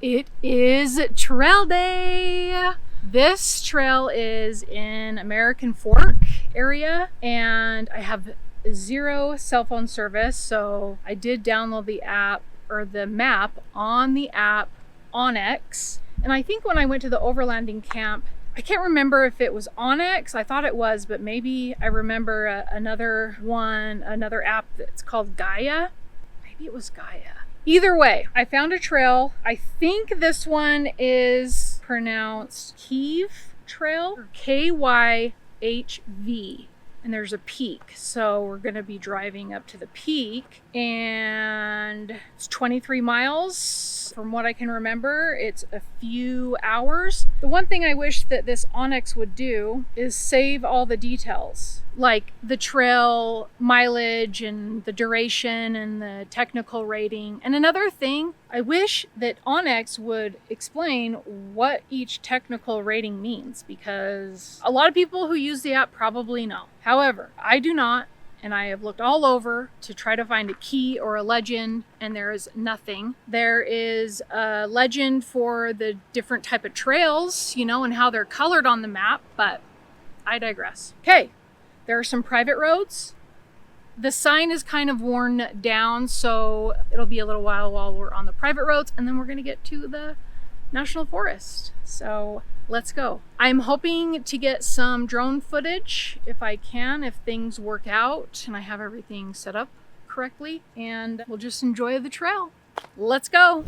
It is trail day. This trail is in American Fork area and I have 0 cell phone service. So I did download the app or the map on the app Onyx. And I think when I went to the overlanding camp, I can't remember if it was Onyx. I thought it was, but maybe I remember another app that's called Gaia. Maybe it was Gaia. Either way, I found a trail. I think this one is pronounced KYHV Trail, or KYHV. And there's a peak. So we're gonna be driving up to the peak and it's 23 miles. From what I can remember, it's a few hours. The one thing I wish that this Onyx would do is save all the details, like the trail mileage and the duration and the technical rating. And another thing, I wish that Onyx would explain what each technical rating means, because a lot of people who use the app probably know. However, I do not, and I have looked all over to try to find a key or a legend, and there is nothing. There is a legend for the different type of trails, you know, and how they're colored on the map, but I digress. Okay, there are some private roads. The sign is kind of worn down, so it'll be a little while we're on the private roads, and then we're gonna get to the national forest. So let's go. I'm hoping to get some drone footage if I can, if things work out and I have everything set up correctly, and we'll just enjoy the trail. Let's go.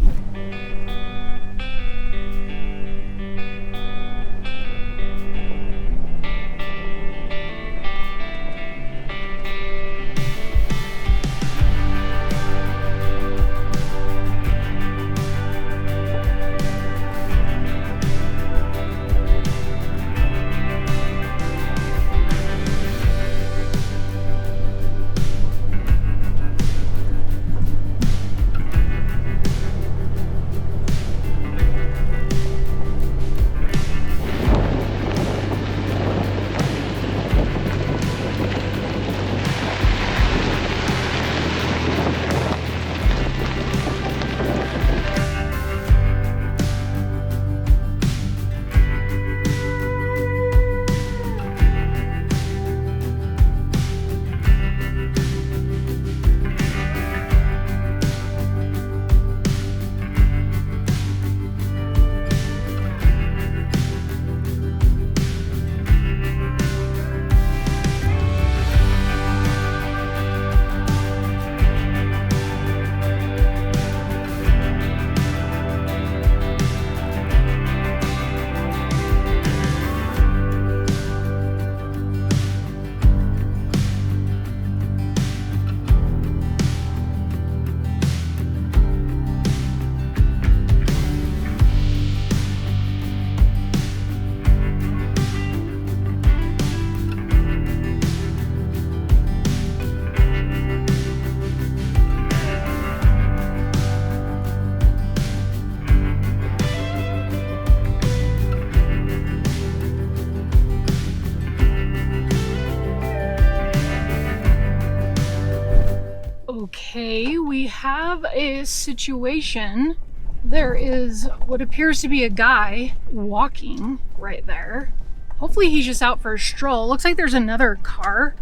Okay, we have a situation. There is what appears to be a guy walking right there. Hopefully he's just out for a stroll. Looks like there's another car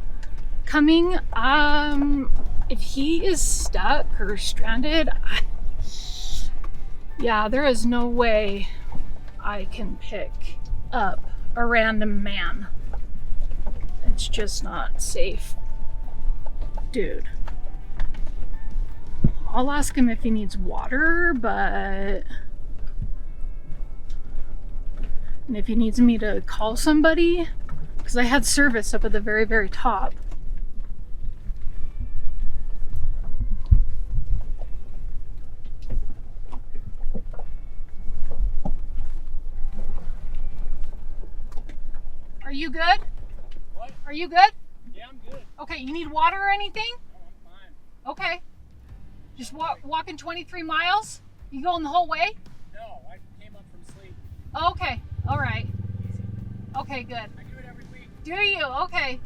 coming. If he is stuck or stranded, yeah, there is no way I can pick up a random man. It's just not safe. Dude. I'll ask him if he needs water, and if he needs me to call somebody, because I had service up at the very, very top. Are you good? What? Are you good? Yeah, I'm good. Okay, you need water or anything? No, I'm fine. Okay. Just walking 23 miles? You going the whole way? No, I came up from sleep. Okay, all right. Easy. Okay, good. I do it every week. Do you? Okay.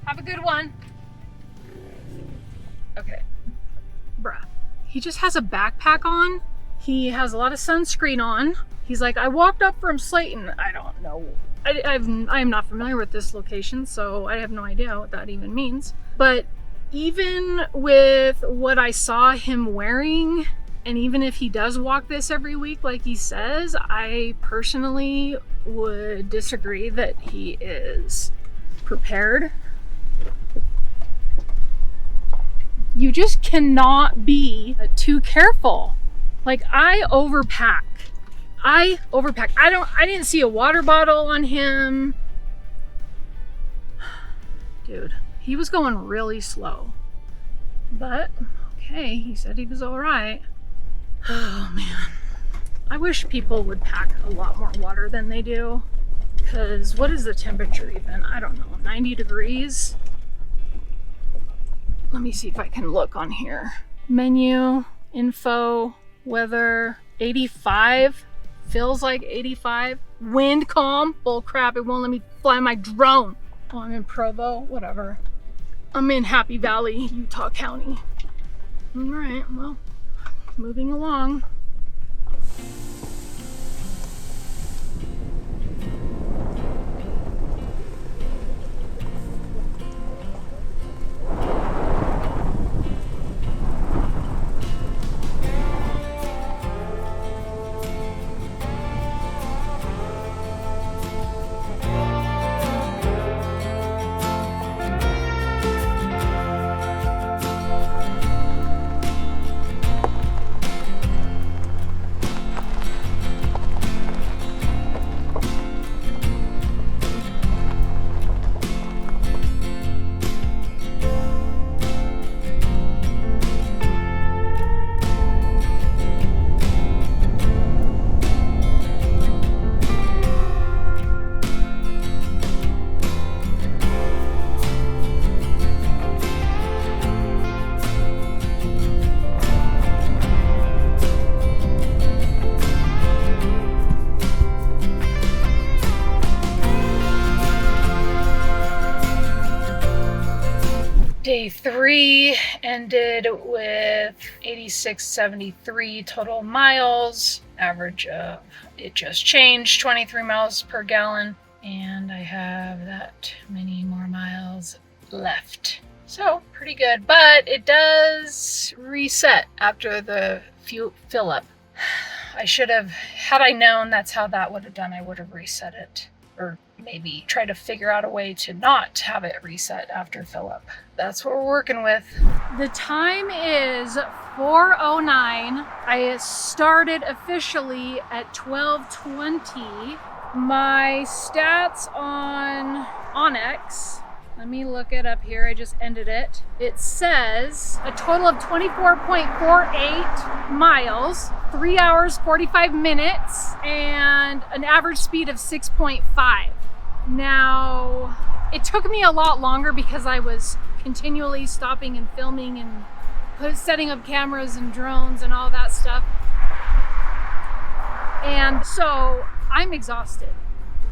Have a good one. Okay. Bruh. He just has a backpack on. He has a lot of sunscreen on. He's like, I walked up from Slayton. I don't know. I'm not familiar with this location, so I have no idea what that even means. But even with what I saw him wearing, and even if he does walk this every week like he says, I personally would disagree that he is prepared. You just cannot be too careful. Like, I overpack. I didn't see a water bottle on him. Dude, he was going really slow. But, okay, he said he was all right. Oh, man. I wish people would pack a lot more water than they do. Because what is the temperature even? I don't know, 90 degrees? Let me see if I can look on here. Menu, info, weather, 85. Feels like 85. Wind calm. Bull crap, it won't let me fly my drone. Oh, I'm in Provo, whatever. I'm in Happy Valley, Utah County. All right, well, moving along. Day 3 ended with 86.73 total miles. Average of, it just changed, 23 miles per gallon. And I have that many more miles left. So pretty good, but it does reset after the fill up. I should have, had I known that's how that would have done, I would have reset it. Or maybe try to figure out a way to not have it reset after fill up. That's what we're working with. The time is 4:09. I started officially at 12:20. My stats on Onyx, let me look it up here. I just ended it. It says a total of 24.48 miles, 3 hours, 45 minutes, and an average speed of 6.5. Now, it took me a lot longer because I was continually stopping and filming and setting up cameras and drones and all that stuff. And so I'm exhausted.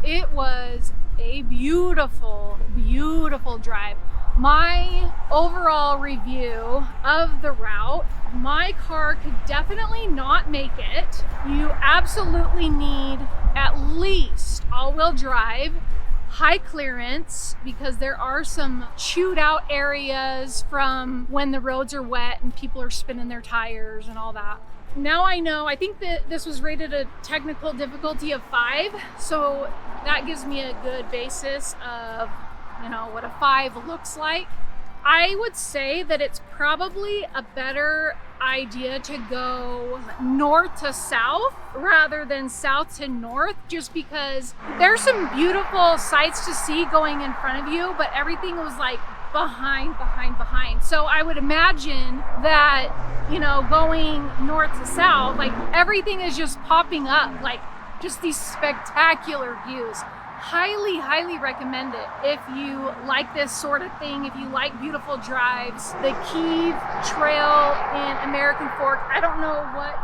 It was a beautiful, beautiful drive. My overall review of the route, my car could definitely not make it. You absolutely need at least all-wheel drive, high clearance, because there are some chewed out areas from when the roads are wet and people are spinning their tires and all that. Now I know, I think that this was rated a technical difficulty of 5, so that gives me a good basis of, you know, what a 5 looks like. I would say that it's probably a better idea to go north to south rather than south to north, just because there's some beautiful sights to see going in front of you, but everything was like behind. So I would imagine that, you know, going north to south, like everything is just popping up, like just these spectacular views. Highly recommend it if you like this sort of thing, if you like beautiful drives. The KYHV Trail in American Fork, I don't know what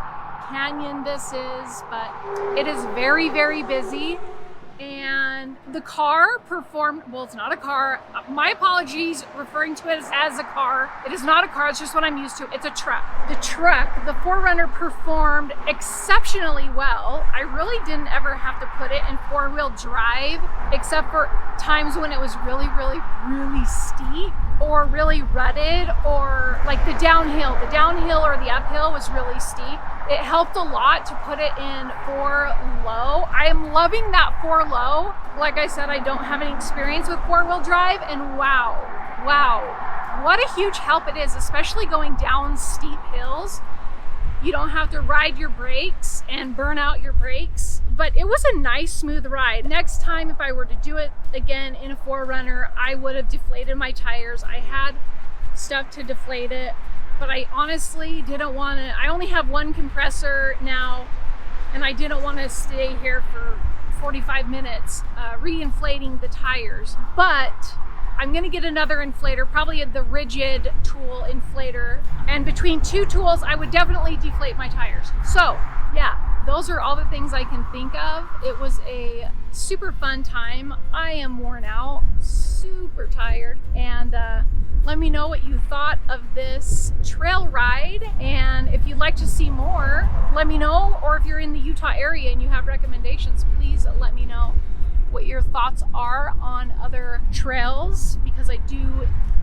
canyon this is, but it is very busy. and the car performed, well, it's not a car. My apologies referring to it as a car. It is not a car, it's just what I'm used to. It's a truck. The 4Runner performed exceptionally well. I really didn't ever have to put it in four-wheel drive, except for times when it was really, really, really steep or really rutted, or like the downhill or the uphill was really steep. It helped a lot to put it in 4 low. I am loving that 4 low. Like I said, I don't have any experience with four-wheel drive, and wow, what a huge help it is, especially going down steep hills. You don't have to ride your brakes and burn out your brakes, but it was a nice smooth ride. Next time, if I were to do it again in a 4Runner, I would have deflated my tires. I had stuff to deflate it, but I honestly didn't want to. I only have one compressor now, and I didn't want to stay here for 45 minutes re-inflating the tires. But I'm gonna get another inflator, probably the rigid tool inflator, and between 2 tools I would definitely deflate my tires. So yeah, those are all the things I can think of. It was a super fun time. I am worn out, super tired, and let me know what you thought of this trail ride, and if you'd like to see more, let me know, or if you're in the Utah area and you have recommendations, please let me know what your thoughts are on other trails, because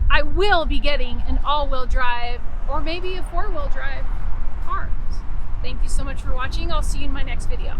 I will be getting an all-wheel drive or maybe a 4-wheel drive car. Thank you so much for watching. I'll see you in my next video.